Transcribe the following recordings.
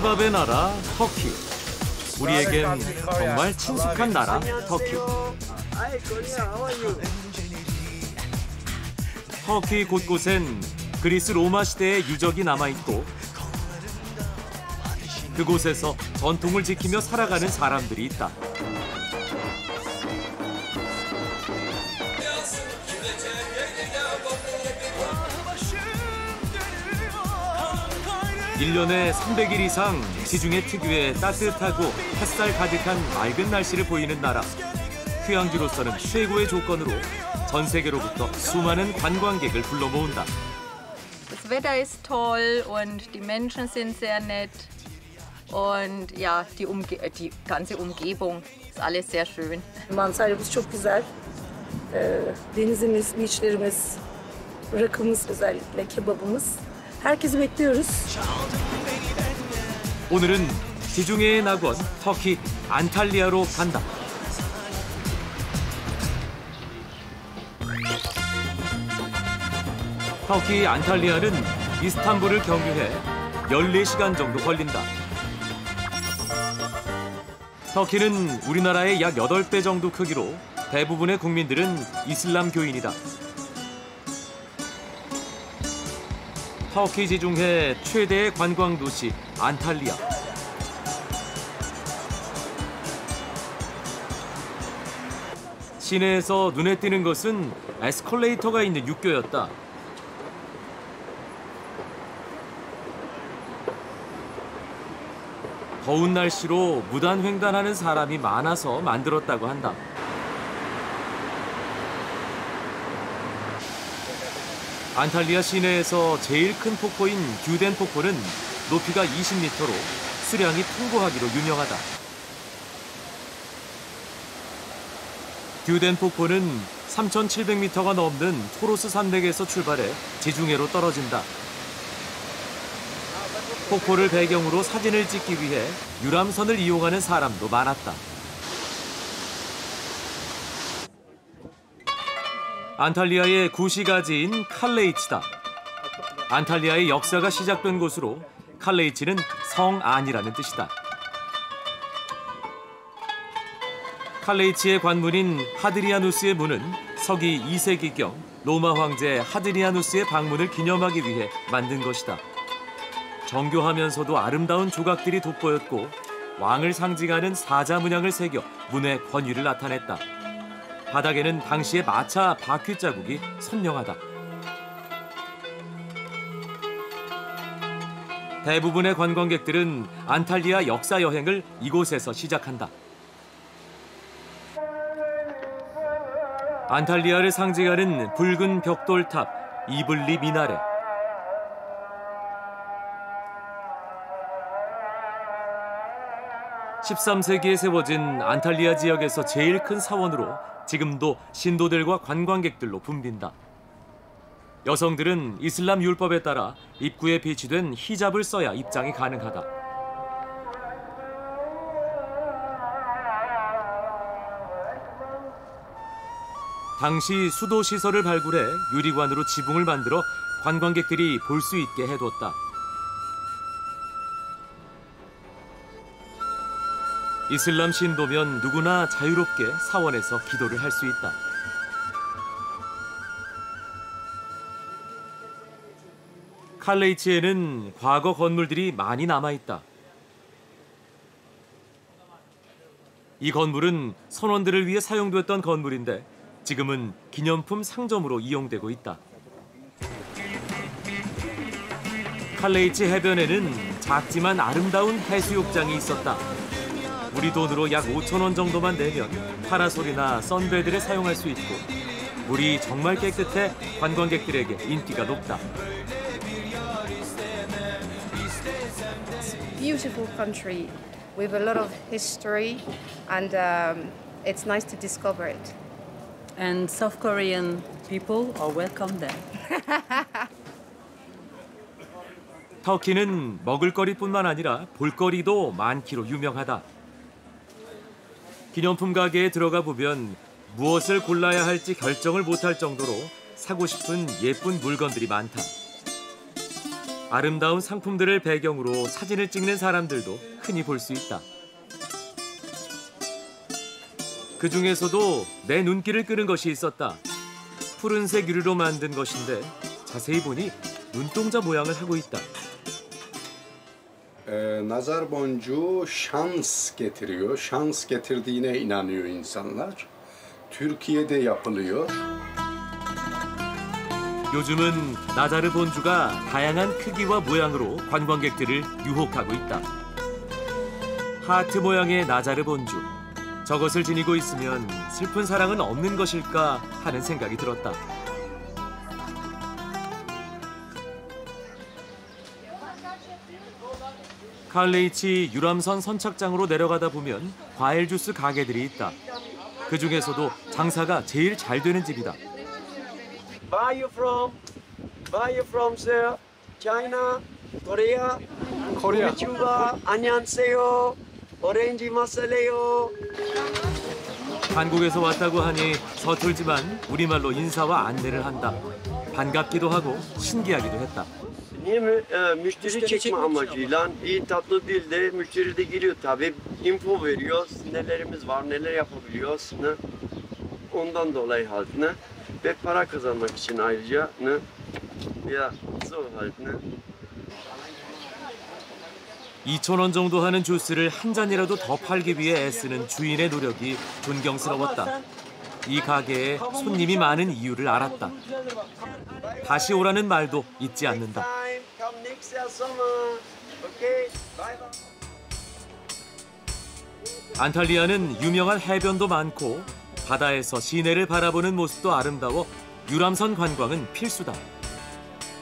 케밥의 나라 터키. 우리에겐 정말 친숙한 나라 터키. 터키 곳곳엔 그리스 로마 시대의 유적이 남아있고 그곳에서 전통을 지키며 살아가는 사람들이 있다. (1년에) 300일 이상 지중해 특유의 따뜻하고 햇살 가득한 맑은 날씨를 보이는 나라. 휴양지로서는 최고의 조건으로 전 세계로부터 수많은 관광객을 불러 모은다. Das Wetter ist toll und die Menschen sind sehr nett. Und ja, die ganze Umgebung ist alles sehr schön. Manzaramız çok güzel. Denizimiz, beachlerimiz, rakımız özellikle, kebabımız. Herkesi bekliyoruz. 오늘은 지중해의 낙원 터키 안탈리아로 간다. 터키 안탈리아는 이스탄불을 경유해 14시간 정도 걸린다. 터키는 우리나라의 약 8배 정도 크기로 대부분의 국민들은 이슬람교인이다. 터키 지중해 최대의 관광도시 안탈리아. 시내에서 눈에 띄는 것은 에스컬레이터가 있는 육교였다. 더운 날씨로 무단횡단하는 사람이 많아서 만들었다고 한다. 안탈리아 시내에서 제일 큰 폭포인 듀덴 폭포는 높이가 20m로 수량이 풍부하기로 유명하다. 듀덴 폭포는 3,700m가 넘는 토로스 산맥에서 출발해 지중해로 떨어진다. 폭포를 배경으로 사진을 찍기 위해 유람선을 이용하는 사람도 많았다. 안탈리아의 구시가지인 칼레이치다. 안탈리아의 역사가 시작된 곳으로 칼레이치는 성안이라는 뜻이다. 칼레이치의 관문인 하드리아누스의 문은 서기 2세기경 로마 황제 하드리아누스의 방문을 기념하기 위해 만든 것이다. 정교하면서도 아름다운 조각들이 돋보였고 왕을 상징하는 사자 문양을 새겨 문의 권위를 나타냈다. 바닥에는 당시의 마차 바퀴 자국이 선명하다. 대부분의 관광객들은 안탈리아 역사 여행을 이곳에서 시작한다. 안탈리아를 상징하는 붉은 벽돌탑 이블리 미나레. (13세기에) 세워진 안탈리아 지역에서 제일 큰 사원으로 지금도 신도들과 관광객들로 붐빈다. 여성들은 이슬람 율법에 따라 입구에 비치된 히잡을 써야 입장이 가능하다. 당시 수도 시설을 발굴해 유리관으로 지붕을 만들어 관광객들이 볼 수 있게 해뒀다. 이슬람 신도면 누구나 자유롭게 사원에서 기도를 할 수 있다. 칼레이치에는 과거 건물들이 많이 남아있다. 이 건물은 선원들을 위해 사용됐던 건물인데 지금은 기념품 상점으로 이용되고 있다. 칼레이치 해변에는 작지만 아름다운 해수욕장이 있었다. 우리 돈으로 약 5,000원 정도만 내면 파라솔이나 선베드를 사용할 수 있고 물이 정말 깨끗해 관광객들에게 인기가 높다. Beautiful country with a lot of history and it's nice to discover it. And South Korean people are welcome there. 터키는 먹을거리뿐만 아니라 볼거리도 많기로 유명하다. 기념품 가게에 들어가 보면 무엇을 골라야 할지 결정을 못할 정도로 사고 싶은 예쁜 물건들이 많다. 아름다운 상품들을 배경으로 사진을 찍는 사람들도 흔히 볼 수 있다. 그 중에서도 내 눈길을 끄는 것이 있었다. 푸른색 유리로 만든 것인데 자세히 보니 눈동자 모양을 하고 있다. Nazar boncuğu şans getiriyor. Şans getirdiğine inanıyor insanlar. Türkiye'de yapılıyor. 요즘은 나자르 본주가 다양한 크기와 모양으로 관광객들을 유혹하고 있다. 하트 모양의 나자르 본주. 저것을 지니고 있으면 슬픈 사랑은 없는 것일까 하는 생각이 들었다. 칼레이치 유람선 선착장으로 내려가다 보면 과일 주스 가게들이 있다. 그 중에서도 장사가 제일 잘 되는 집이다. Where are you from? Where are you from, sir? China, Korea, Cuba, 안녕하세요. 오렌지 마실래요. 한국에서 왔다고 하니 서툴지만 우리말로 인사와 안내를 한다. 반갑기도 하고 신기하기도 했다. Niye müşteri çekme amacıyla iyi tatlı dilde müşteri de geliyor tabii. Info veriyoruz. Nelerimiz var, neler yapabiliyoruz. Ne? Ondan dolayı halt ne? Ve para kazanmak için ayrıca ne? Ya zor halt ne? 2,000원 정도 하는 주스를 한 잔이라도 더 팔기 위해 애쓰는 주인의 노력이 존경스러웠다. 이 가게에 손님이 많은 이유를 알았다. 다시 오라는 말도 잊지 않는다. 안탈리아는 유명한 해변도 많고 바다에서 시내를 바라보는 모습도 아름다워 유람선 관광은 필수다.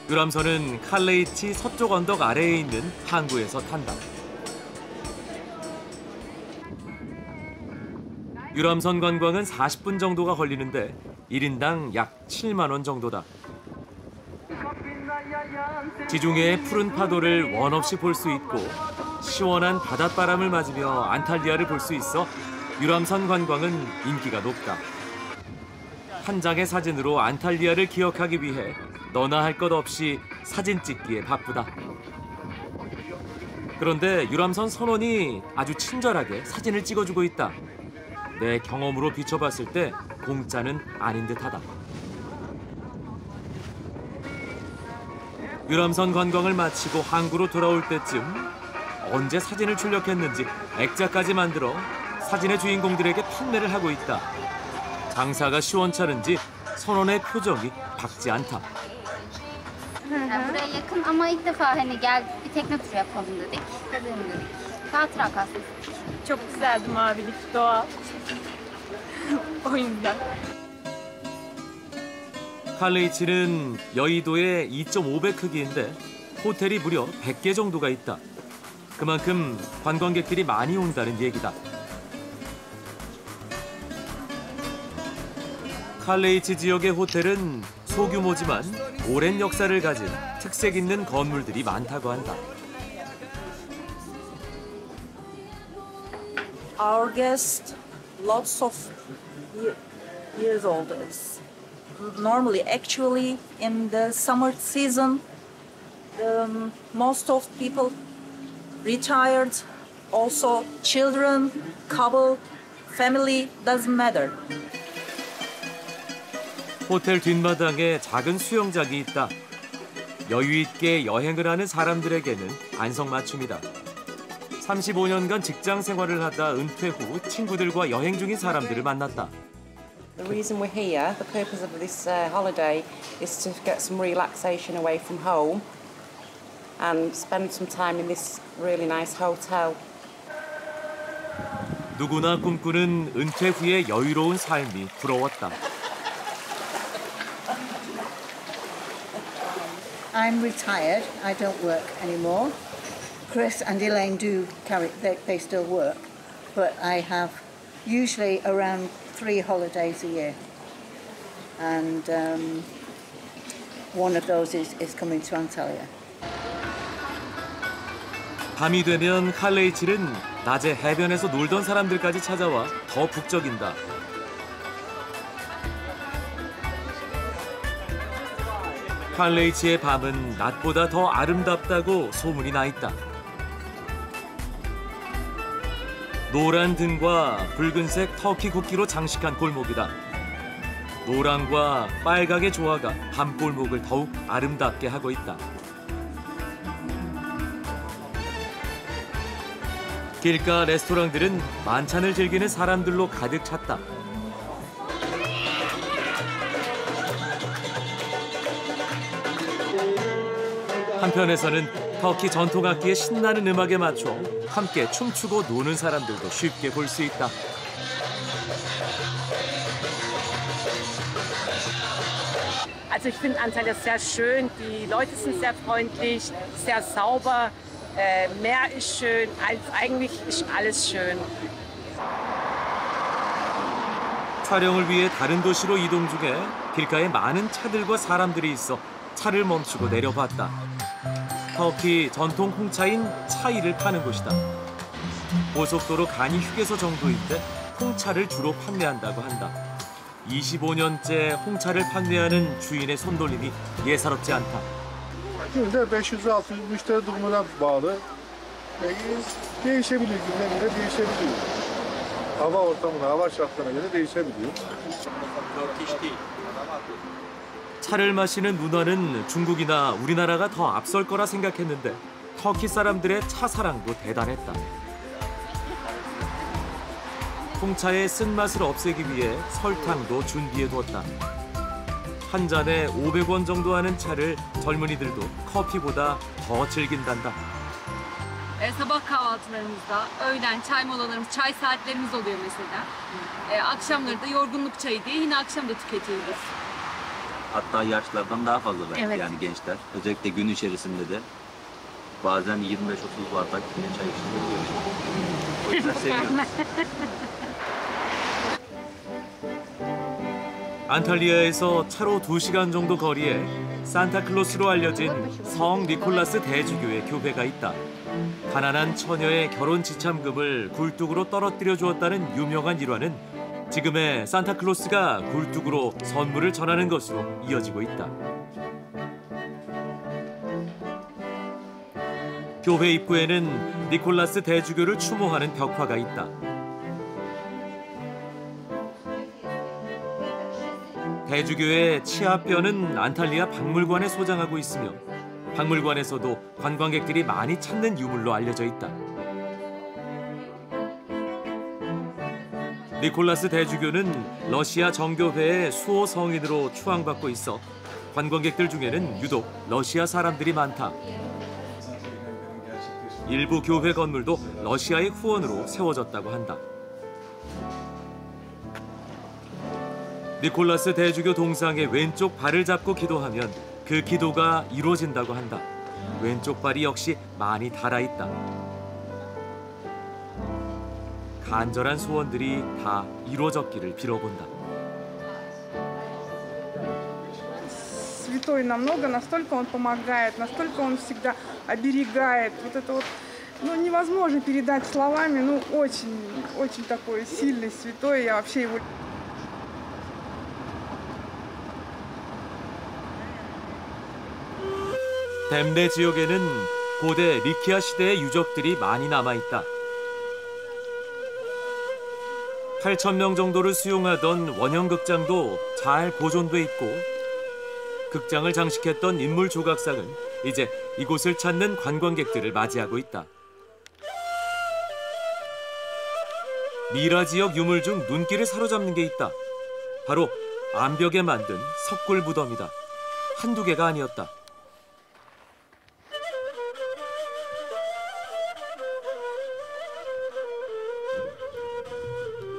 유람선은 칼레이치 서쪽 언덕 아래에 있는 항구에서 탄다. 유람선 관광은 40분 정도가 걸리는데 1인당 약 7만 원 정도다. 지중해의 푸른 파도를 원 없이 볼 수 있고 시원한 바닷바람을 맞으며 안탈리아를 볼 수 있어 유람선 관광은 인기가 높다. 한 장의 사진으로 안탈리아를 기억하기 위해 너나 할 것 없이 사진 찍기에 바쁘다. 그런데 유람선 선원이 아주 친절하게 사진을 찍어주고 있다. 내 경험으로 비춰봤을 때 공짜는 아닌 듯하다. 유람선 관광을 마치고 항구로 돌아올 때쯤 언제 사진을 출력했는지 액자까지 만들어 사진의 주인공들에게 판매를 하고 있다. 장사가 시원찮은지 선원의 표정이 밝지 않다. Buraya yakın ama ilk defa hani gel bir tekne turu yapalım dedik. Gidelim dedik. Hatıra kalsın. Çok güzeldi mavilik, doğa. O yüzden. 칼레이치는 여의도의 2.5배 크기인데 호텔이 무려 100개 정도가 있다. 그만큼 관광객들이 많이 온다는 얘기다. 칼레이치 지역의 호텔은 소규모지만 오랜 역사를 가진 특색 있는 건물들이 많다고 한다. Our guest, lots of years old. It's normally, actually, in the summer season, most of people retired. Also, children, couple, family, doesn't matter. 호텔 뒷마당에 작은 수영장이 있다. 여유 있게 여행을 하는 사람들에게는 안성맞춤이다. 35년간 직장 생활을 하다 은퇴 후 친구들과 여행 중인 사람들을 만났다. The reason we're here, the purpose of this holiday is to get some relaxation away from home and spend some time in this really nice hotel. 누구나 꿈꾸는 은퇴 후의 여유로운 삶이 부러웠다. I'm retired. I don't work anymore. Chris and Elaine do carry, they still work, but I have usually around 3 holidays a year. And one of those is coming to Antalya. 밤이 되면 칼레이치는 낮에 해변에서 놀던 사람들까지 찾아와 더 북적인다. 칼레이치의 밤은 낮보다 더 아름답다고 소문이 나 있다. 노란 등과 붉은색 터키 국기로 장식한 골목이다. 노랑과 빨강의 조화가 밤골목을 더욱 아름답게 하고 있다. 길가 레스토랑들은 만찬을 즐기는 사람들로 가득 찼다. 한편에서는 터키 전통악기의 신나는 음악에 맞춰 함께 춤추고 노는 사람들도 쉽게 볼 수 있다. Also ich finde Antalya sehr schön, die Leute sind sehr freundlich, sehr sauber, Meer ist schön, eigentlich ist alles schön. 촬영을 위해 다른 도시로 이동 중에 길가에 많은 차들과 사람들이 있어 차를 멈추고 내려봤다. 터키 전통 홍차인 차이를 파는 곳이다. 고속도로 간이 휴게소 정도인데 홍차를 주로 판매한다고 한다. 25년째 홍차를 판매하는 주인의 손놀림이 예사롭지 않다. Günde 500-600 müşteri durumuna bağlı. Değişebiliyor, günden güne değişebiliyor. Hava ortamına, hava şartlarına göre değişebiliyor. 차를 마시는 문화는 중국이나 우리나라가 더 앞설 거라 생각했는데 터키 사람들의 차 사랑도 대단했다. 홍차의 쓴맛을 없애기 위해 설탕도 준비해두었다. 한 잔에 500원 정도 하는 차를 젊은이들도 커피보다 더 즐긴단다. Sabah kahvaltılarımızda, öğlen çay molalarımız, çay saatlerimiz oluyor mesela. Akşamları da yorgunluk çayı diye yine akşam da tüketiyoruz. Hatta yaşlılardan daha fazla belki Evet. yani gençler. Özellikle gün içerisinde de bazen 25-30 bardak çay içiliyor. O yüzden seviyoruz. 안탈리아에서 차로 2시간 정도 거리에 산타클로스로 알려진 성 니콜라스 대주교의 교회가 있다. 가난한 처녀의 결혼 지참금을 굴뚝으로 떨어뜨려 주었다는 유명한 일화는 지금의 산타클로스가 굴뚝으로 선물을 전하는 것으로 이어지고 있다. 교회 입구에는 니콜라스 대주교를 추모하는 벽화가 있다. 대주교의 치아뼈는 안탈리아 박물관에 소장하고 있으며 박물관에서도 관광객들이 많이 찾는 유물로 알려져 있다. 니콜라스 대주교는 러시아 정교회의 수호 성인으로 추앙받고 있어 관광객들 중에는 유독 러시아 사람들이 많다. 일부 교회 건물도 러시아의 후원으로 세워졌다고 한다. 니콜라스 대주교 동상의 왼쪽 발을 잡고 기도하면 그 기도가 이루어진다고 한다. 왼쪽 발이 역시 많이 달아있다. 간절한 소원들이 다 이루어졌기를 빌어본다. Святой намного, настолько он помогает, настолько он всегда оберегает. Вот это вот, ну, невозможно передать словами, ну, очень, очень такой сильный святой, я вообще его... 댐레 지역에는 고대 리키아 시대의 유적들이 많이 남아있다. 8,000명 정도를 수용하던 원형극장도 잘 보존돼 있고 극장을 장식했던 인물 조각상은 이제 이곳을 찾는 관광객들을 맞이하고 있다. 미라 지역 유물 중 눈길을 사로잡는 게 있다. 바로 암벽에 만든 석굴 무덤이다. 한두 개가 아니었다.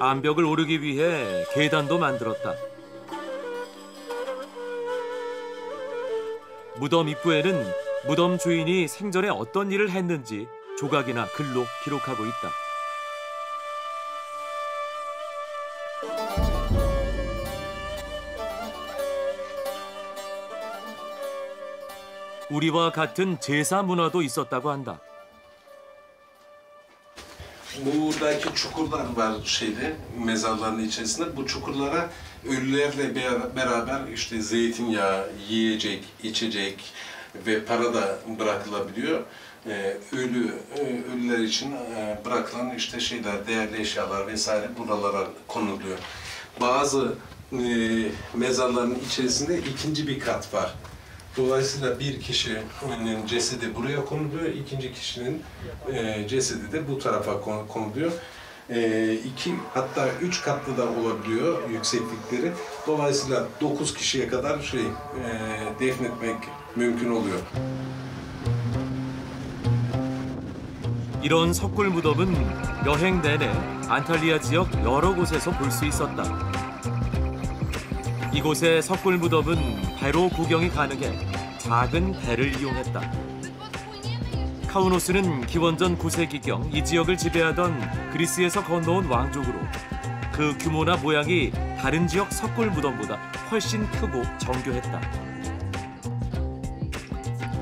암벽을 오르기 위해 계단도 만들었다. 무덤 입구에는 무덤 주인이 생전에 어떤 일을 했는지 조각이나 글로 기록하고 있다. 우리와 같은 제사 문화도 있었다고 한다. 물을 buradaki çukurlar var mezarların içerisinde. Bu çukurlara ölülerle beraber işte zeytinyağı, yiyecek, içecek ve para da bırakılabiliyor. Ölüler için bırakılan işte değerli eşyalar vesaire buralara konuluyor. Bazı mezarların içerisinde ikinci bir kat var. Dolayısıyla bir kişinin cesedi buraya konuluyor, ikinci kişinin cesedi de bu tarafa konuluyor. 2 hatta 3 katlı da olabiliyor yükseklikleri. Dolayısıyla 9 kişiye kadar defnetmek mümkün oluyor. 이런 석굴 무덤은 여행 내내 안탈리아 지역 여러 곳에서 볼 수 있었다. 이곳의 석굴 무덤은 배로 구경이 가능해 작은 배를 이용했다. 카우노스는 기원전 9세기경 이 지역을 지배하던 그리스에서 건너온 왕족으로 그 규모나 모양이 다른 지역 석굴 무덤보다 훨씬 크고 정교했다.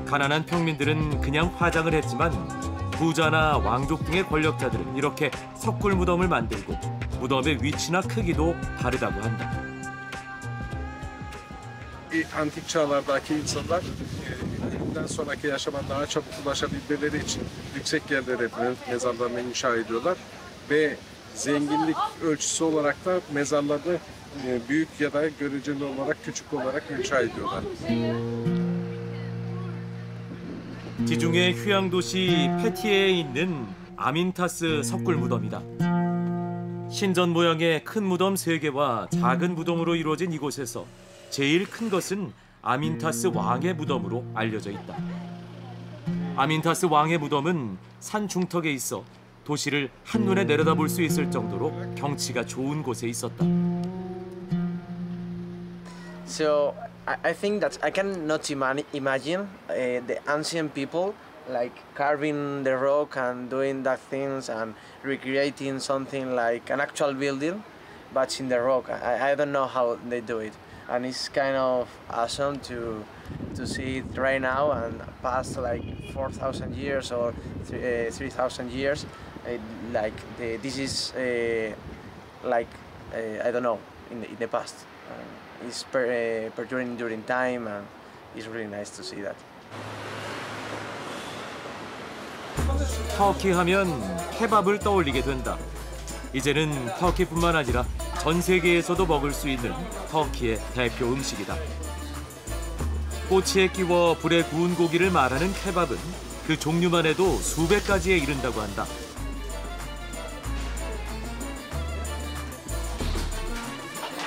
가난한 평민들은 그냥 화장을 했지만 부자나 왕족 등의 권력자들은 이렇게 석굴 무덤을 만들고 무덤의 위치나 크기도 다르다고 한다. Antik çağlardaki insanlar ölümden sonraki yaşama daha çabuk ulaşabilmeleri için yüksek yerlere mezarlarını inşa ediyorlar ve zenginlik ölçüsü olarak da mezarlarını büyük ya da göreceli olarak küçük olarak inşa ediyorlar. 지중해 휴양 도시 페티에에 있는 아민타스 석굴 무덤이다. 신전 모양의 큰 무덤 3개와 작은 무덤으로 이루어진 이곳에서 제일 큰 것은 아민타스 왕의 무덤으로 알려져 있다. 아민타스 왕의 무덤은 산 중턱에 있어 도시를 한눈에 내려다볼 수 있을 정도로 경치가 좋은 곳에 있었다. So I think that I cannot imagine the ancient people like carving the rock and doing that things and recreating something like an actual building, but in the rock. I don't know how they do it, and it's kind of awesome to see it right now and past like 4,000 years or 3,000 years. This is I don't know in the past. It's perduring during time, and it's really nice to see that. 터키 하면 케밥을 떠올리게 된다. 이제는 터키뿐만 아니라 전 세계에서도 먹을 수 있는 터키의 대표 음식이다. 꼬치에 끼워 불에 구운 고기를 말하는 케밥은 그 종류만 해도 수백 가지에 이른다고 한다.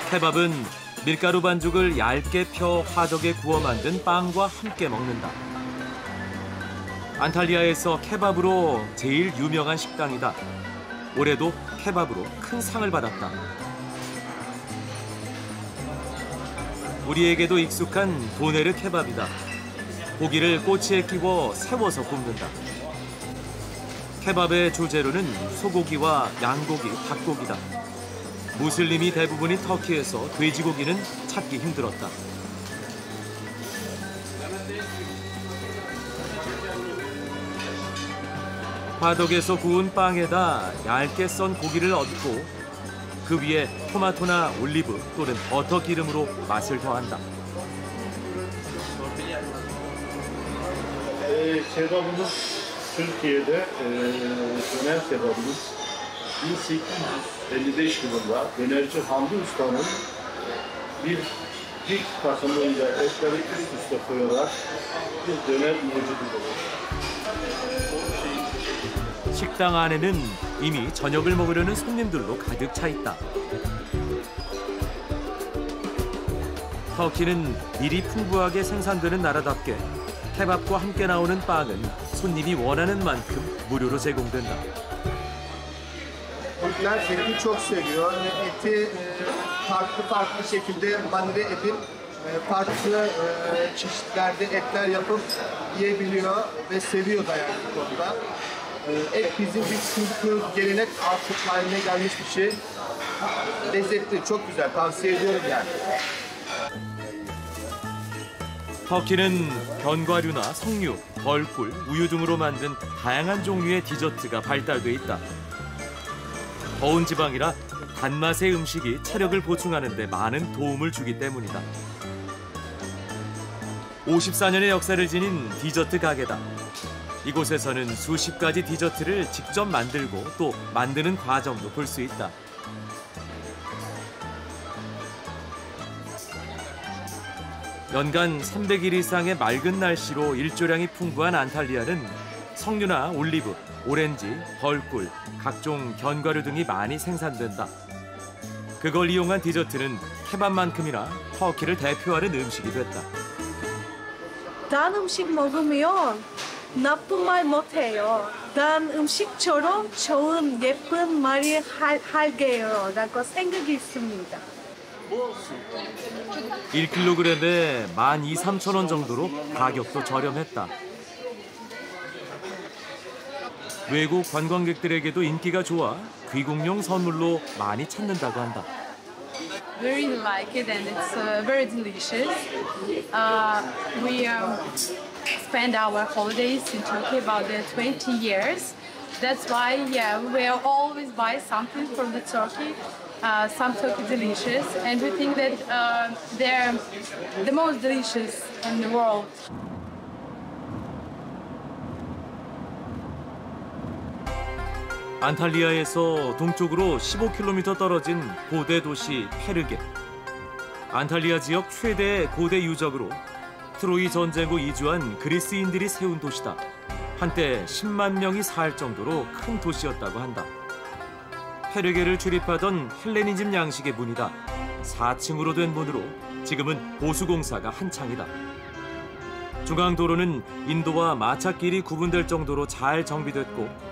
케밥은 밀가루 반죽을 얇게 펴 화덕에 구워 만든 빵과 함께 먹는다. 안탈리아에서 케밥으로 제일 유명한 식당이다. 올해도 케밥으로 큰 상을 받았다. 우리에게도 익숙한 도네르 케밥이다. 고기를 꼬치에 끼워 세워서 굽는다. 케밥의 주재료는 소고기와 양고기, 닭고기다. 무슬림이 대부분인 터키에서 돼지고기는 찾기 힘들었다. 화덕에서 구운 빵에다 얇게 썬 고기를 얹고 그 위에 토마토나 올리브 또는 버터 기름으로 맛을 더한다. Kebabımız Türkiye'de döner kebabımız 1855 yılında dönerci Hamdi Usta'nın bir dik takımıyla etleri üst üste koyarak bir döner mucididir. 식당 안에는 이미 저녁을 먹으려는 손님들로 가득 차 있다. 터키는 밀이 풍부하게 생산되는 나라답게 케밥과 함께 나오는 빵은 손님이 원하는 만큼 무료로 제공된다. Türkler eti çok seviyor. Eti farklı şekilde marine edip farklı çeşitlerde etler yapıp yiyebiliyor ve seviyor da yani bu konuda. Et bizim bir kültür, gelenek artık haline gelmiş bir şey. Lezzetli, çok güzel. Tavsiye ediyorum yani. 터키는 견과류나 석류, 벌꿀, 우유 등으로 만든 다양한 종류의 디저트가 발달돼 있다. 더운 지방이라 단맛의 음식이 체력을 보충하는 데 많은 도움을 주기 때문이다. 54년의 역사를 지닌 디저트 가게다. 이곳에서는 수십 가지 디저트를 직접 만들고 또 만드는 과정도 볼 수 있다. 연간 300일 이상의 맑은 날씨로 일조량이 풍부한 안탈리아는 석류나 올리브, 오렌지, 벌꿀, 각종 견과류 등이 많이 생산된다. 그걸 이용한 디저트는 케밥만큼이나 터키를 대표하는 음식이 됐다. 단 음식 먹으면 나쁜 말 못해요. 단 음식처럼 좋은 예쁜 말이 할게요 라고 생각이 있습니다. 1kg에 12,000~13,000원 정도로 가격도 저렴했다. 외국 관광객들에게도 인기가 좋아 귀국용 선물로 많이 찾는다고 한다. Very like it and it's very delicious. We spend our holidays in Turkey about 20 years. That's why, yeah, we always buy something from the Turkey. Some Turkey delicious, and we think that they're the most delicious in the world. 안탈리아에서 동쪽으로 15km 떨어진 고대 도시 페르게. 안탈리아 지역 최대의 고대 유적으로 트로이 전쟁 후 이주한 그리스인들이 세운 도시다. 한때 10만 명이 살 정도로 큰 도시였다고 한다. 페르게를 출입하던 헬레니즘 양식의 문이다. 4층으로 된 문으로 지금은 보수공사가 한창이다. 중앙도로는 인도와 마차길이 구분될 정도로 잘 정비됐고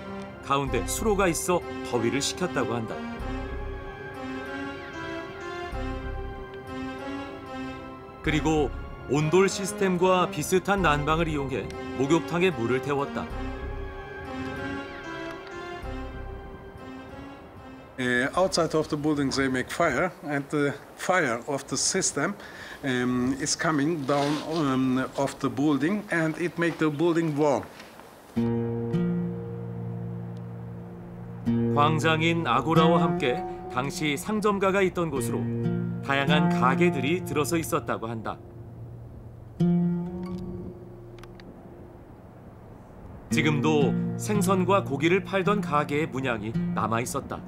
가운데 수로가 있어 더위를 식혔다고 한다. 그리고 온돌 시스템과 비슷한 난방을 이용해 목욕탕에 물을 태웠다. Outside of the buildings they make fire, and the fire of the system is coming down of the building, and it makes the building warm. 광장인 아고라와 함께 당시 상점가가 있던 곳으로 다양한 가게들이 들어서 있었다고 한다. 지금도 생선과 고기를 팔던 가게의 문양이 남아 있었다.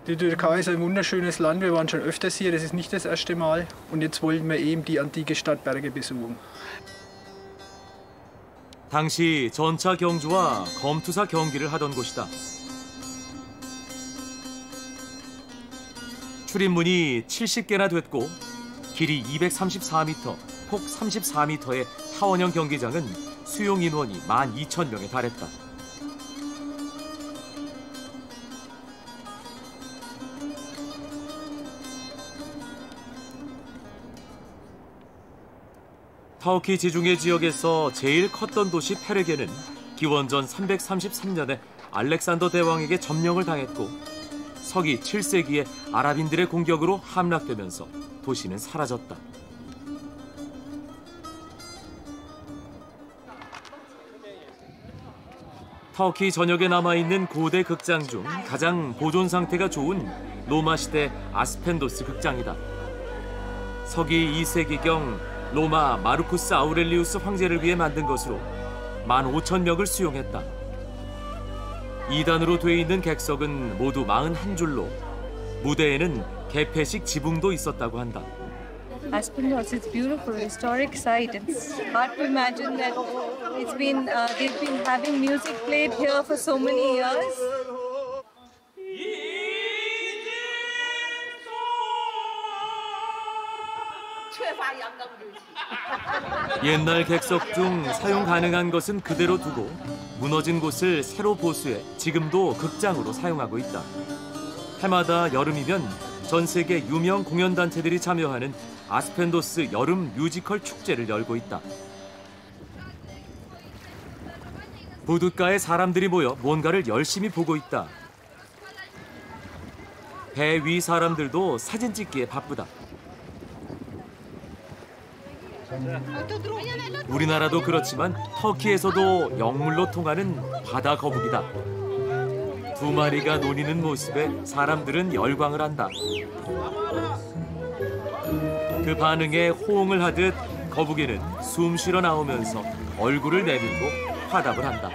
Die Türkei ist ein wunderschönes Land. Wir waren schon öfters hier, das ist nicht das erste Mal. Und jetzt wollen wir eben die antike Stadt Berge besuchen. 당시 전차 경주와 검투사 경기를 하던 곳이다. 출입문이 70개나 됐고 길이 234m, 폭 34m의 타원형 경기장은 수용 인원이 12,000명에 달했다. 터키 지중해 지역에서 제일 컸던 도시 페르게는 기원전 333년에 알렉산더 대왕에게 점령을 당했고 서기 7세기에 아랍인들의 공격으로 함락되면서 도시는 사라졌다. 터키 전역에 남아있는 고대 극장 중 가장 보존 상태가 좋은 로마 시대 아스펜도스 극장이다. 서기 2세기경 로마 마르쿠스 아우렐리우스 황제를 위해 만든 것으로 15,000명을 수용했다. 2단으로 돼 있는 객석은 모두 41줄로 무대에는 개폐식 지붕도 있었다고 한다. Aspendos is beautiful historic site. It's hard to imagine that they've been having music played here for so many years. 옛날 객석 중 사용 가능한 것은 그대로 두고 무너진 곳을 새로 보수해 지금도 극장으로 사용하고 있다. 해마다 여름이면 전 세계 유명 공연단체들이 참여하는 아스펜도스 여름 뮤지컬 축제를 열고 있다. 부둣가에 사람들이 모여 뭔가를 열심히 보고 있다. 배 위 사람들도 사진 찍기에 바쁘다. 우리나라도 그렇지만 터키에서도 영물로 통하는 바다 거북이다. 두 마리가 노니는 모습에 사람들은 열광을 한다. 그 반응에 호응을 하듯 거북이는 숨 쉬러 나오면서 얼굴을 내밀고 화답을 한다.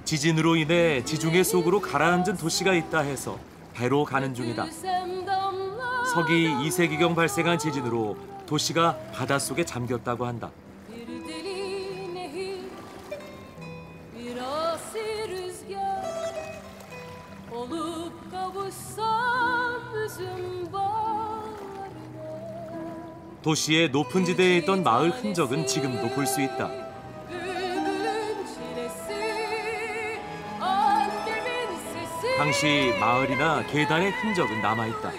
지진으로 인해 지중해 속으로 가라앉은 도시가 있다 해서 배로 가는 중이다. 서기 2세기경 발생한 지진으로 도시가 바닷속에 잠겼다고 한다. 도시의 높은 지대에 있던 마을 흔적은 지금도 볼 수 있다. 당시 마을이나 계단의 흔적은 남아있다.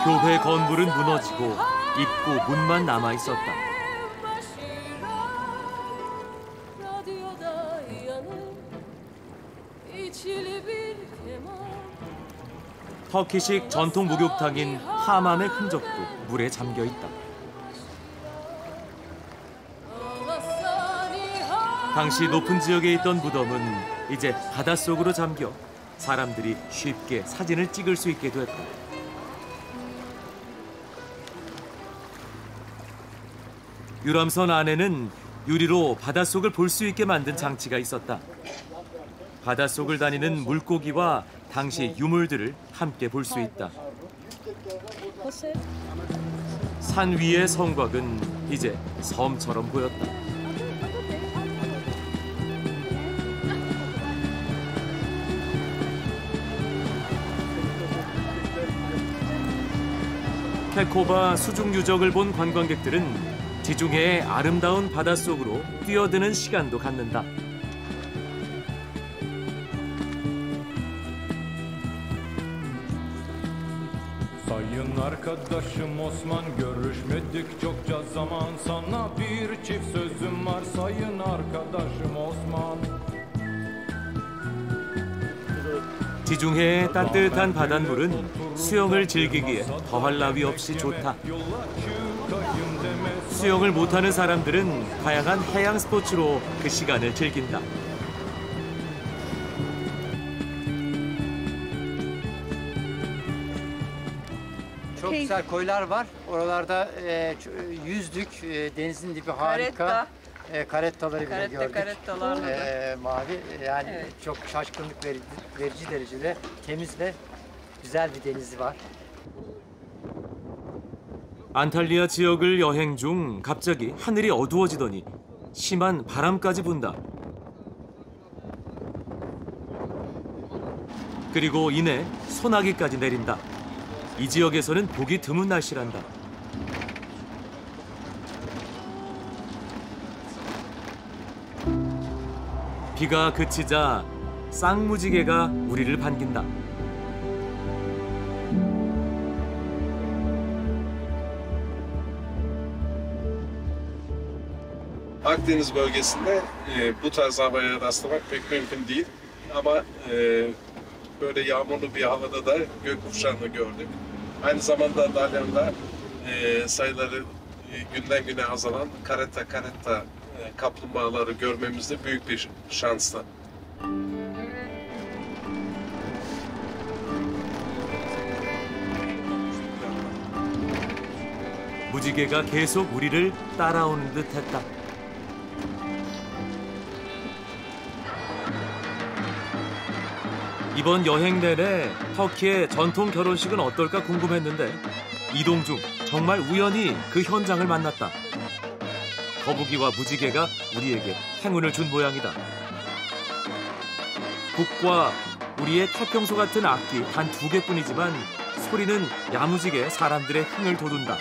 교회 건물은 무너지고 입구 문만 남아있었다. 터키식 전통 목욕탕인 하맘의 흔적도 물에 잠겨있다. 당시 높은 지역에 있던 무덤은 이제 바닷속으로 잠겨 사람들이 쉽게 사진을 찍을 수 있게 됐다. 유람선 안에는 유리로 바닷속을 볼 수 있게 만든 장치가 있었다. 바닷속을 다니는 물고기와 당시 유물들을 함께 볼 수 있다. 산 위의 성곽은 이제 섬처럼 보였다. 케코바 수중 유적을 본 관광객들은 지중해의 아름다운 바닷속으로 뛰어드는 시간도 갖는다. Sayın arkadaşım Osman, görüşmedik çokça zaman, sana bir çift sözüm var sayın arkadaşım Osman. 지중해의 따뜻한 바닷물은 수영을 즐기기에 더할 나위 없이 좋다. 수영을 못하는 사람들은 다양한 해양 스포츠로 그 시간을 즐긴다. Çok güzel koylar var. Oralarda yüzdük. Denizin dibi harika. Karettaları bile gördük. Mavi. Yani evet. Çok şaşkınlık verici derecede temiz ve güzel bir denizi var. 안탈리아 지역을 여행 중 갑자기 하늘이 어두워지더니 심한 바람까지 분다. 그리고 이내 소나기까지 내린다. 이 지역에서는 보기 드문 날씨란다. 비가 그치자 쌍무지개가 우리를 반긴다. Akdeniz bölgesinde bu tarz havaya rastlamak pek mümkün değil. Ama böyle yağmurlu bir havada da gökkuşağını gördük. Aynı zamanda Dalyan'da sayıları günden güne azalan karetta kaplumbağaları görmemiz de büyük bir şanstı. 무지개가 계속 우리를 따라오는 듯했다. 이번 여행 내내 터키의 전통 결혼식은 어떨까 궁금했는데 이동 중 정말 우연히 그 현장을 만났다. 거북이와 무지개가 우리에게 행운을 준 모양이다. 북과 우리의 태평소 같은 악기 단 2개뿐이지만 소리는 야무지게 사람들의 흥을 돋운다.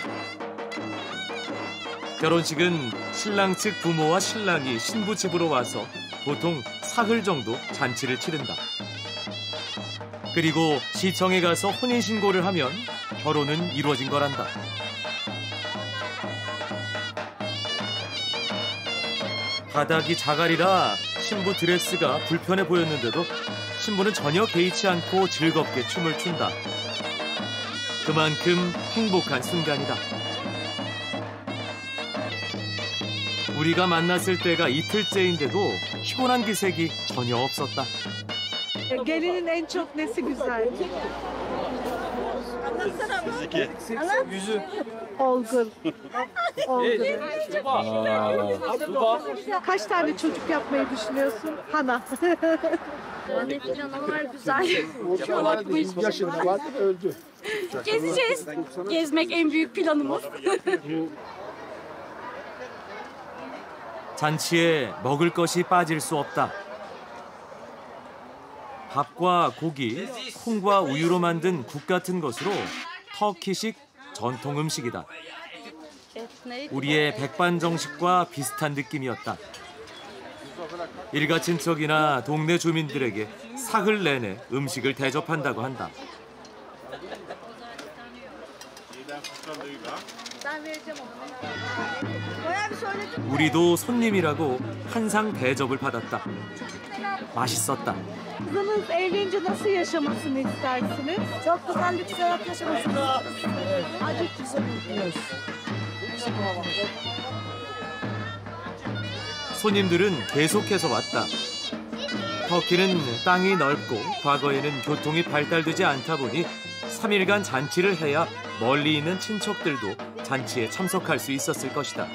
결혼식은 신랑 측 부모와 신랑이 신부 집으로 와서 보통 사흘 정도 잔치를 치른다. 그리고 시청에 가서 혼인신고를 하면 결혼은 이루어진 거란다. 바닥이 자갈이라 신부 드레스가 불편해 보였는데도 신부는 전혀 개의치 않고 즐겁게 춤을 춘다. 그만큼 행복한 순간이다. 우리가 만났을 때가 이틀째인데도 피곤한 기색이 전혀 없었다. Gelinin en çok nesi güzel? Yüzü. Olgun. Kaç tane çocuk yapmayı düşünüyorsun? Hana. Ne planım var güzel. Yaşında var, öldü. Gezeceğiz. Gezmek en büyük planımız. 잔치에 먹을 것이 빠질 수 없다. 밥과 고기, 콩과 우유로 만든 국 같은 것으로 터키식 전통 음식이다. 우리의 백반정식과 비슷한 느낌이었다. 일가 친척이나 동네 주민들에게 사흘 내내 음식을 대접한다고 한다. 우리도 손님이라고 한상 대접을 받았다. 맛있었다. Kızınız evlenince nasıl yaşamasını istersiniz? Çok güzel bir hayat yaşamasını istersiniz. Acı güzel. 손님들은 계속해서 왔다. 터키는 땅이 넓고 과거에는 교통이 발달되지 않다 보니 3일간 잔치를 해야 멀리 있는 친척들도 잔치에 참석할 수 있었을 것이다.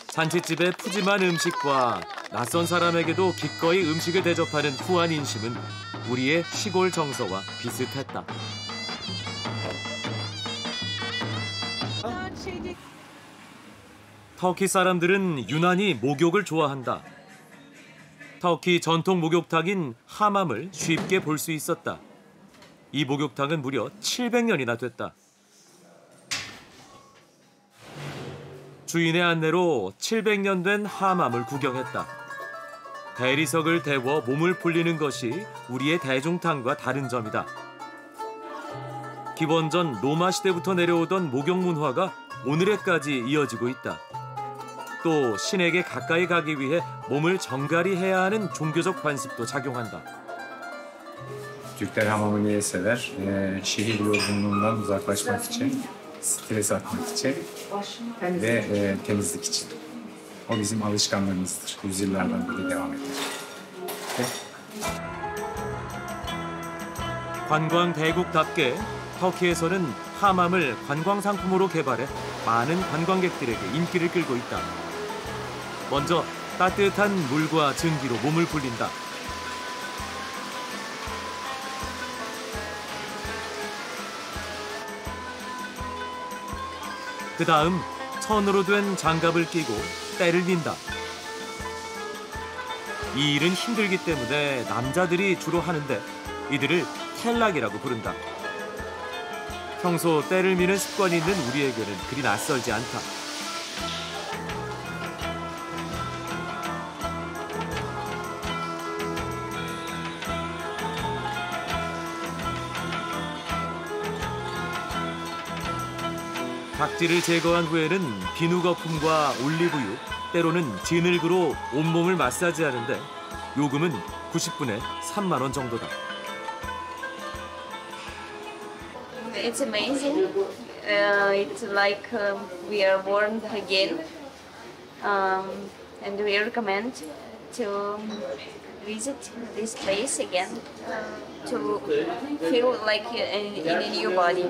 잔치집의 푸짐한 음식과 낯선 사람에게도 기꺼이 음식을 대접하는 후한 인심은 우리의 시골 정서와 비슷했다. 터키 사람들은 유난히 목욕을 좋아한다. 터키 전통 목욕탕인 하맘을 쉽게 볼 수 있었다. 이 목욕탕은 무려 700년이나 됐다. 주인의 안내로 700년 된 하맘을 구경했다. 대리석을 데워 몸을 불리는 것이 우리의 대중탕과 다른 점이다. 기원전 로마 시대부터 내려오던 목욕 문화가 오늘에까지 이어지고 있다. 또 신에게 가까이 가기 위해 몸을 정갈히 해야 하는 종교적 관습도 작용한다. Türkler hamamı niye sever? Şehir yorgunluğundan uzaklaşmak için, stres atmak için ve temizlik için. O bizim alışkanlığımızdır. Yüzyıllardan beri devam eder. 관광 대국답게 터키에서는 하맘을 관광 상품으로 개발해 많은 관광객들에게 인기를 끌고 있다. 먼저 따뜻한 물과 증기로 몸을 불린다. 그 다음 천으로 된 장갑을 끼고 때를 민다. 이 일은 힘들기 때문에 남자들이 주로 하는데 이들을 텔락이라고 부른다. 평소 때를 미는 습관이 있는 우리에게는 그리 낯설지 않다. 각질을 제거한 후에는 비누 거품과 올리브유, 때로는 진흙으로 온몸을 마사지하는데 요금은 90분에 3만 원 정도다. It's amazing. It's like we are born again, and we recommend to visit this place again to feel like in a new body.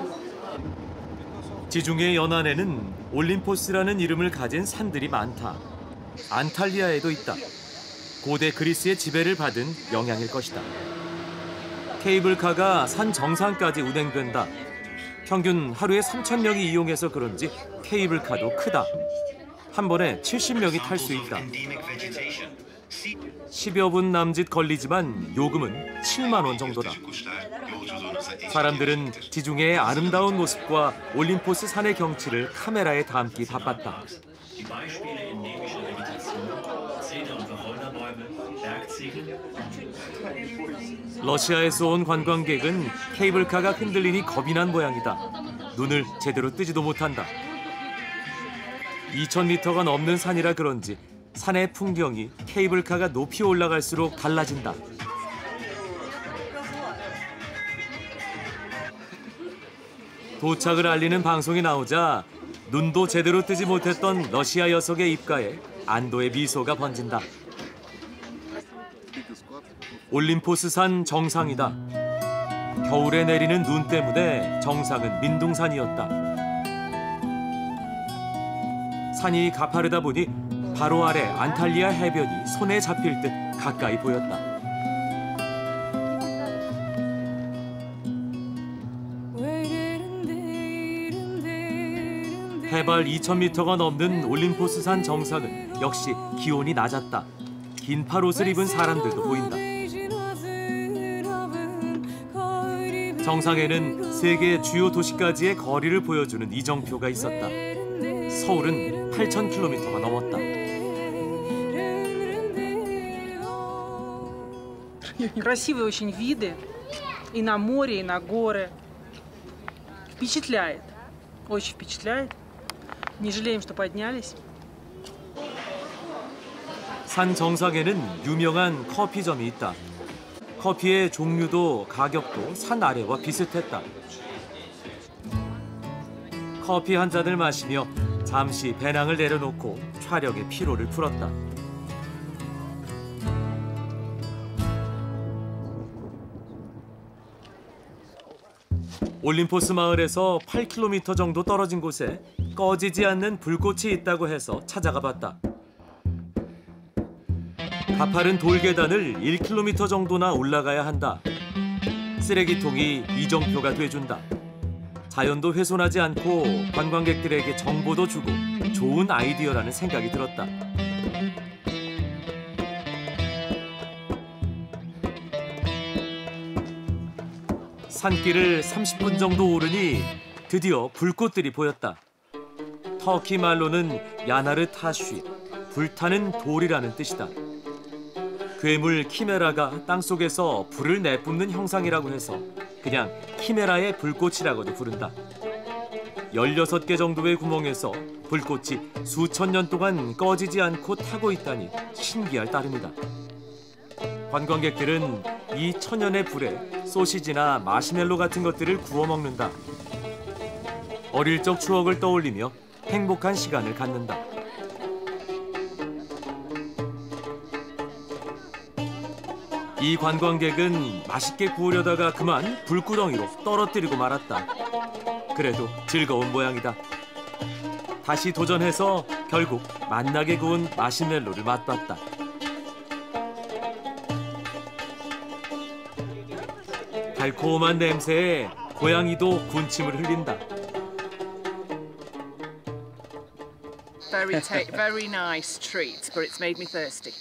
지중해 연안에는 올림포스라는 이름을 가진 산들이 많다. 안탈리아에도 있다. 고대 그리스의 지배를 받은 영향일 것이다. 케이블카가 산 정상까지 운행된다. 평균 하루에 3,000명이 이용해서 그런지 케이블카도 크다. 한 번에 70명이 탈 수 있다. 10여 분 남짓 걸리지만 요금은 7만 원 정도다. 사람들은 지중해의 아름다운 모습과 올림포스 산의 경치를 카메라에 담기 바빴다. Die Beispiele in nemischer Meditation, Szene und Wacholderbäume 러시아에서 온 관광객은 케이블카가 흔들리니 겁이 난 모양이다. 눈을 제대로 뜨지도 못한다. 2,000m가 넘는 산이라 그런지 산의 풍경이 케이블카가 높이 올라갈수록 달라진다. 도착을 알리는 방송이 나오자 눈도 제대로 뜨지 못했던 러시아 녀석의 입가에 안도의 미소가 번진다. 올림포스산 정상이다. 겨울에 내리는 눈 때문에 정상은 민둥산이었다. 산이 가파르다 보니 바로 아래 안탈리아 해변이 손에 잡힐 듯 가까이 보였다. 해발 2,000m가 넘는 올림포스산 정상은 역시 기온이 낮았다. 긴 팔옷을 입은 사람들도 보인다. 정상에는 세계 주요 도시까지의 거리를 보여주는 이정표가 있었다. 서울은 8,000km가 넘었다. Красивые очень виды и на море, и на горы. Впечатляет, очень впечатляет. Не жалеем, что поднялись. 산 정상에는 유명한 커피점이 있다. 커피의 종류도 가격도 산 아래와 비슷했다. 커피 한 잔을 마시며 잠시 배낭을 내려놓고 촬영의 피로를 풀었다. 올림포스 마을에서 8km 정도 떨어진 곳에 꺼지지 않는 불꽃이 있다고 해서 찾아가 봤다. 가파른 돌계단을 1km 정도나 올라가야 한다. 쓰레기통이 이정표가 돼준다. 자연도 훼손하지 않고 관광객들에게 정보도 주고 좋은 아이디어라는 생각이 들었다. 산길을 30분 정도 오르니 드디어 불꽃들이 보였다. 터키 말로는 야나르 타쉬, 불타는 돌이라는 뜻이다. 괴물 키메라가 땅속에서 불을 내뿜는 형상이라고 해서 그냥 키메라의 불꽃이라고도 부른다. 16개 정도의 구멍에서 불꽃이 수천 년 동안 꺼지지 않고 타고 있다니 신기할 따름이다. 관광객들은 이 천연의 불에 소시지나 마시멜로 같은 것들을 구워 먹는다. 어릴 적 추억을 떠올리며 행복한 시간을 갖는다. 이 관광객은 맛있게 구우려다가 그만 불구덩이로 떨어뜨리고 말았다. 그래도 즐거운 모양이다. 다시 도전해서 결국 맛나게 구운 마시멜로를 맛봤다. 달콤한 냄새에 고양이도 군침을 흘린다. Very nice treat, but it's made me thirsty.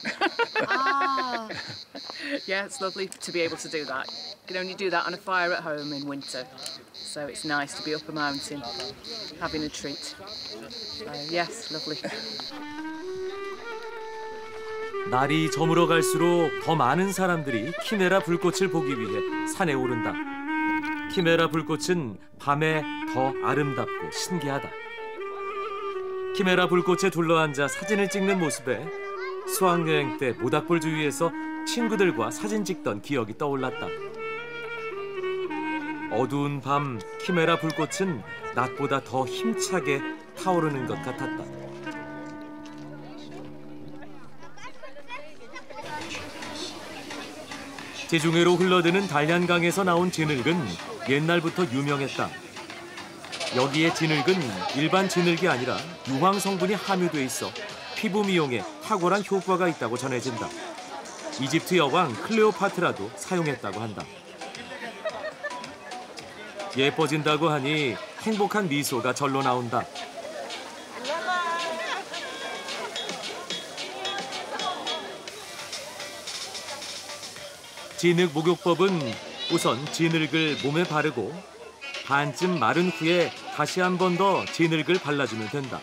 Yeah, it's lovely to be able to do that. You can only do that on a fire at home in winter. So it's nice to be up a mountain, having a treat. Yes, lovely. 날이 저물어 갈수록 더 많은 사람들이 키메라 불꽃을 보기 위해 산에 오른다. 키메라 불꽃은 밤에 더 아름답고 신기하다. 키메라 불꽃에 둘러앉아 사진을 찍는 모습에 수학여행 때 모닥불 주위에서 친구들과 사진 찍던 기억이 떠올랐다. 어두운 밤 키메라 불꽃은 낮보다 더 힘차게 타오르는 것 같았다. 지중해로 흘러드는 단란강에서 나온 진흙은 옛날부터 유명했다. 여기에 진흙은 일반 진흙이 아니라 유황 성분이 함유돼 있어 피부 미용에 탁월한 효과가 있다고 전해진다. 이집트 여왕 클레오파트라도 사용했다고 한다. 예뻐진다고 하니 행복한 미소가 절로 나온다. 진흙 목욕법은 우선 진흙을 몸에 바르고 반쯤 마른 후에 다시 한 번 더 진흙을 발라주면 된다.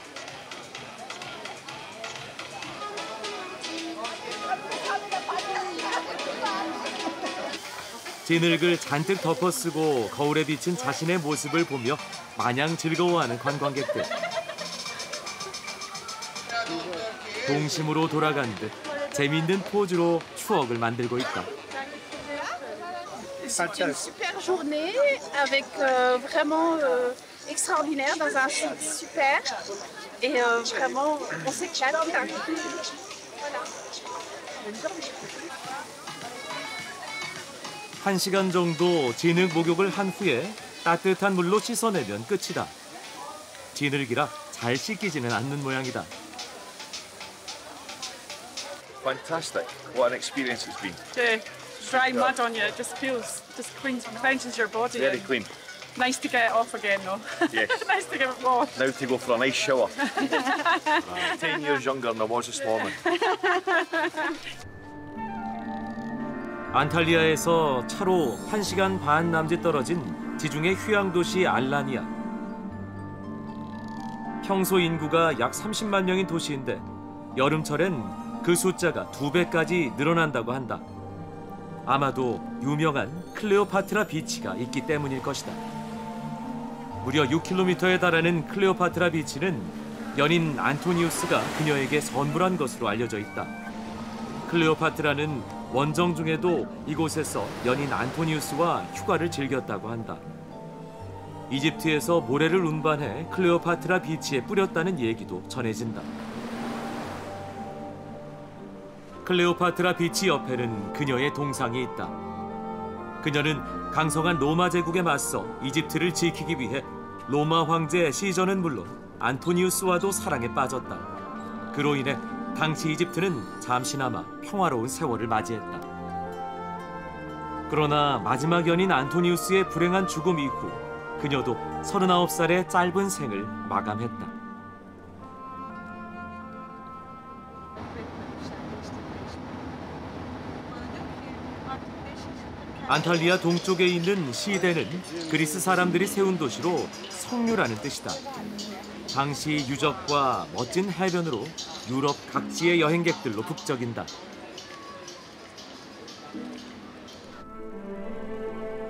진흙을 잔뜩 덮어쓰고 거울에 비친 자신의 모습을 보며 마냥 즐거워하는 관광객들. 동심으로 돌아간 듯 재미있는 포즈로 추억을 만들고 있다. C'est une super journée avec vraiment extraordinaire dans un site super et vraiment on s'éclate. Voilà. 1시간 정도 진흙 목욕을 한 후에 따뜻한 물로 씻어내면 끝이다. 진흙이라 잘 씻기지는 않는 모양이다. Fantastic. What an experience it's been. The dry mud on you, it just cleanses your body. Very clean. Nice to get it off again though. Yes. Nice to get it washed. Now to go for a nice shower. 10 years younger than I was this morning. 안탈리아에서 차로 1시간 반 남짓 떨어진 지중해 휴양도시 알라니아. 평소 인구가 약 30만 명인 도시인데 여름철엔 그 숫자가 2배까지 늘어난다고 한다. 아마도 유명한 클레오파트라 비치가 있기 때문일 것이다. 무려 6km에 달하는 클레오파트라 비치는 연인 안토니우스가 그녀에게 선물한 것으로 알려져 있다. 클레오파트라는 원정 중에도 이곳에서 연인 안토니우스와 휴가를 즐겼다고 한다. 이집트에서 모래를 운반해 클레오파트라 비치에 뿌렸다는 얘기도 전해진다. 클레오파트라 비치 옆에는 그녀의 동상이 있다. 그녀는 강성한 로마 제국에 맞서 이집트를 지키기 위해 로마 황제 시전은 물론 안토니우스와도 사랑에 빠졌다. 그로 인해 당시 이집트는 잠시나마 평화로운 세월을 맞이했다. 그러나 마지막 연인 안토니우스의 불행한 죽음 이후 그녀도 39살의 짧은 생을 마감했다. 안탈리아 동쪽에 있는 시데는 그리스 사람들이 세운 도시로 석류라는 뜻이다. 당시 유적과 멋진 해변으로 유럽 각지의 여행객들로 북적인다.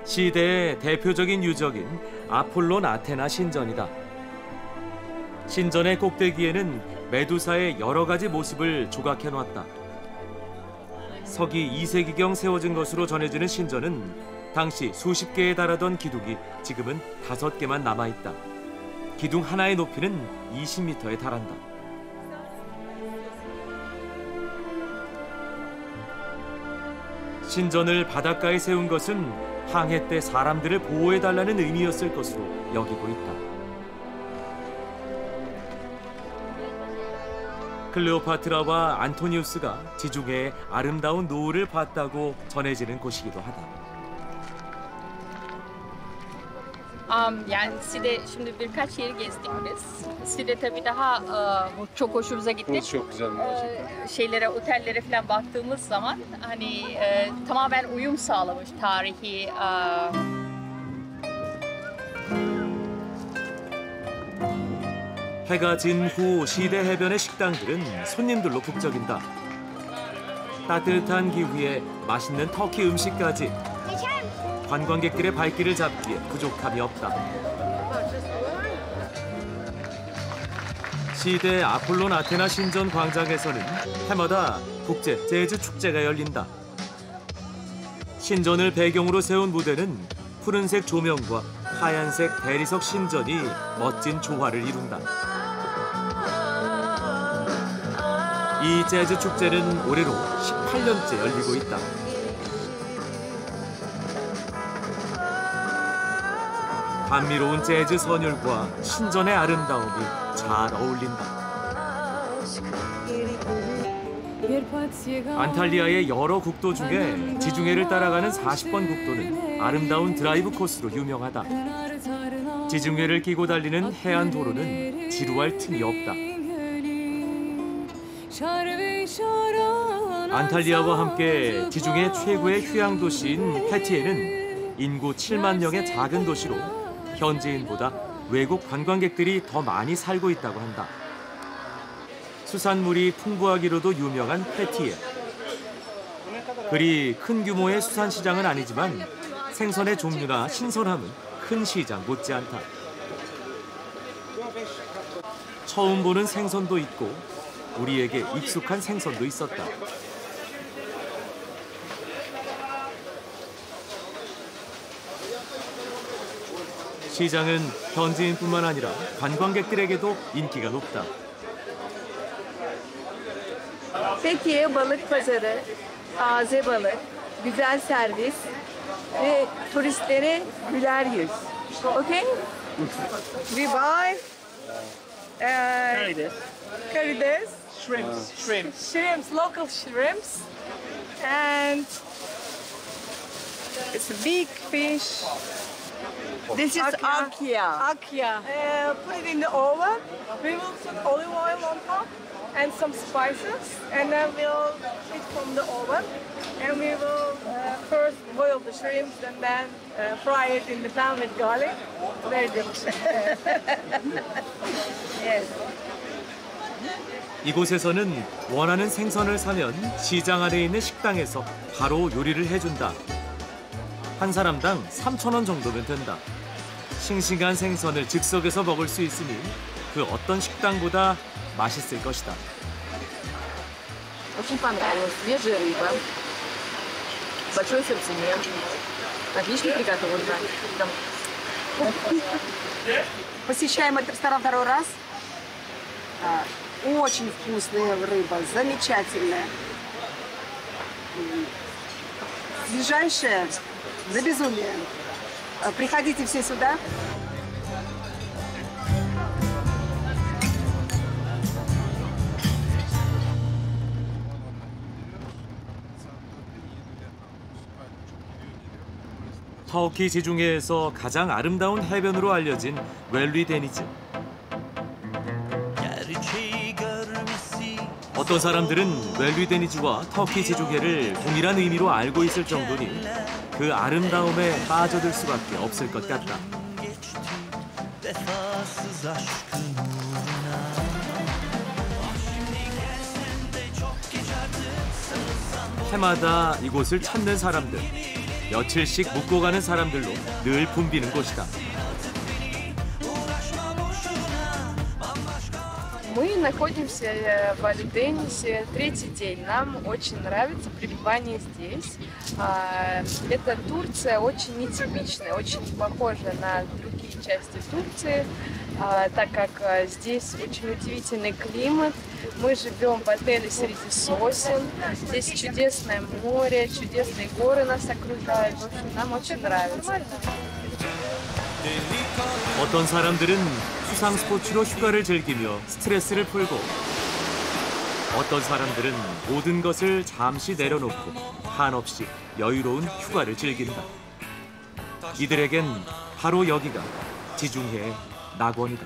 시대의 대표적인 유적인 아폴론 아테나 신전이다. 신전의 꼭대기에는 메두사의 여러 가지 모습을 조각해놨다. 서기 2세기경 세워진 것으로 전해지는 신전은 당시 수십 개에 달하던 기둥이 지금은 5개만 남아있다. 기둥 하나의 높이는 20m에 달한다. 신전을 바닷가에 세운 것은 항해 때 사람들을 보호해달라는 의미였을 것으로 여기고 있다. 클레오파트라와 안토니우스가 지중해의 아름다운 노을을 봤다고 전해지는 곳이기도 하다. Yani Side şimdi birkaç yeri gezdik biz. Side tabii daha çok hoşumuza gitti. Burası çok güzel gerçekten. Şeylere, otellere falan baktığımız zaman hani tamamen uyum sağlamış tarihi. 해가 진 후 시대 해변의 식당들은 손님들로 북적인다. 따뜻한 기후에 맛있는 터키 음식까지 관광객들의 발길을 잡기에 부족함이 없다. 시대 아폴론 아테나 신전 광장에서는 해마다 국제 재즈 축제가 열린다. 신전을 배경으로 세운 무대는 푸른색 조명과 하얀색 대리석 신전이 멋진 조화를 이룬다. 이 재즈 축제는 올해로 18년째 열리고 있다. 감미로운 재즈 선율과 신전의 아름다움이 잘 어울린다. 안탈리아의 여러 국도 중에 지중해를 따라가는 40번 국도는 아름다운 드라이브 코스로 유명하다. 지중해를 끼고 달리는 해안 도로는 지루할 틈이 없다. 안탈리아와 함께 지중해 최고의 휴양 도시인 패티에는 인구 7만 명의 작은 도시로 현지인보다 외국 관광객들이 더 많이 살고 있다고 한다. 수산물이 풍부하기로도 유명한 패티에. 그리 큰 규모의 수산시장은 아니지만 생선의 종류나 신선함은 큰 시장 못지않다. 처음 보는 생선도 있고 우리에게 익숙한 생선도 있었다. 시장은 현지인뿐만 아니라 관광객들에게도 인기가 높다. Fethiye Balık Pazarı, taze balık, güzel servis ve turistlere güler yüz. Okay? We buy karides, shrimps, local shrimps, and it's a big fish. This is akya. Put it in the oven. We will put olive oil on top and some spices, and then we'll eat from the oven. And we will first boil the shrimps and then fry it in the pan with garlic. Very delicious. Yes. 이곳에서는 원하는 생선을 사면 시장 안에 있는 식당에서 바로 요리를 해준다. 한 사람당 3,000원 정도면 된다. 싱싱한 생선을 즉석에서 먹을 수 있으니 그 어떤 식당보다 맛있을 것이다. Очень понравилось. Свежая рыба, большой ассортимент, отлично приготовлено. Посещаем этот ресторан второй раз. Очень вкусная рыба, замечательная. Свежайшая, за безумие. Приходите все сюда. 터키 지중해에서 가장 아름다운 해변으로 알려진 웰리 데니즈. 어떤 사람들은 웰리 데니즈와 터키 지중해를 동일한 의미로 알고 있을 정도니 그 아름다움에 빠져들 수밖에 없을 것 같다. 해마다 이곳을 찾는 사람들, 며칠씩 묵고 가는 사람들로 늘 붐비는 곳이다. Мы находимся в Али-Денисе третий день. Нам очень нравится пребывание здесь. Эта Турция очень нетипичная, очень не похожа на другие части Турции, так как здесь очень удивительный климат. Мы живем в отеле среди сосен. Здесь чудесное море, чудесные горы нас окружают. В общем, нам очень нравится. 어떤 사람들은 수상 스포츠로 휴가를 즐기며 스트레스를 풀고 어떤 사람들은 모든 것을 잠시 내려놓고 한없이 여유로운 휴가를 즐긴다. 이들에겐 바로 여기가 지중해의 낙원이다.